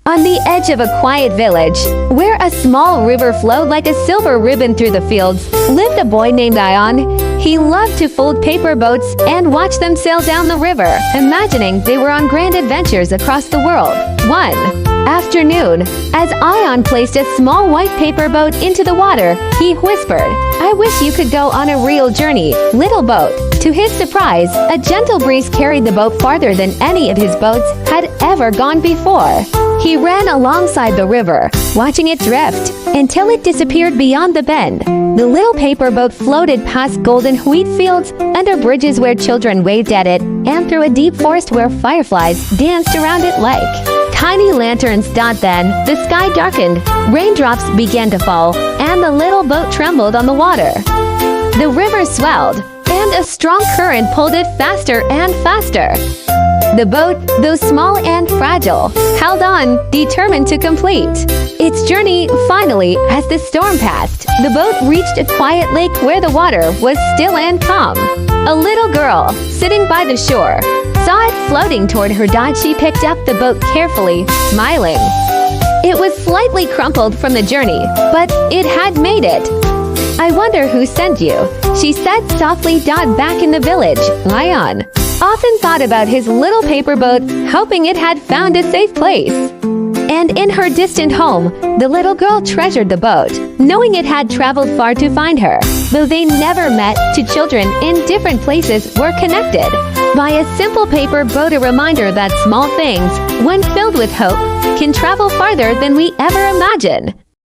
On the edge of a quiet village, where a small river flowed like a silver ribbon through the fields, lived a boy named Ion. He loved to fold paper boats and watch them sail down the river, imagining they were on grand adventures across the world. One afternoon, as Ion placed a small white paper boat into the water, he whispered, "I wish you could go on a real journey, little boat." To his surprise, a gentle breeze carried the boat farther than any of his boats had ever gone before. He ran alongside the river, watching it drift, until it disappeared beyond the bend. The little paper boat floated past golden wheat fields, under bridges where children waved at it, and through a deep forest where fireflies danced around it like tiny lanterns. Then, the sky darkened, raindrops began to fall, and the little boat trembled on the water. The river swelled, and a strong current pulled it faster and faster. The boat, though small and fragile, held on, determined to complete its journey. Finally, as the storm passed, the boat reached a quiet lake where the water was still and calm. A little girl, sitting by the shore, saw it floating toward her. She picked up the boat carefully, smiling. It was slightly crumpled from the journey, but it had made it. "I wonder who sent you," she said softly. Back in the village, Ion often thought about his little paper boat, hoping it had found a safe place. And in her distant home, the little girl treasured the boat, knowing it had traveled far to find her. Though they never met, two children in different places were connected by a simple paper boat, a reminder that small things, when filled with hope, can travel farther than we ever imagine.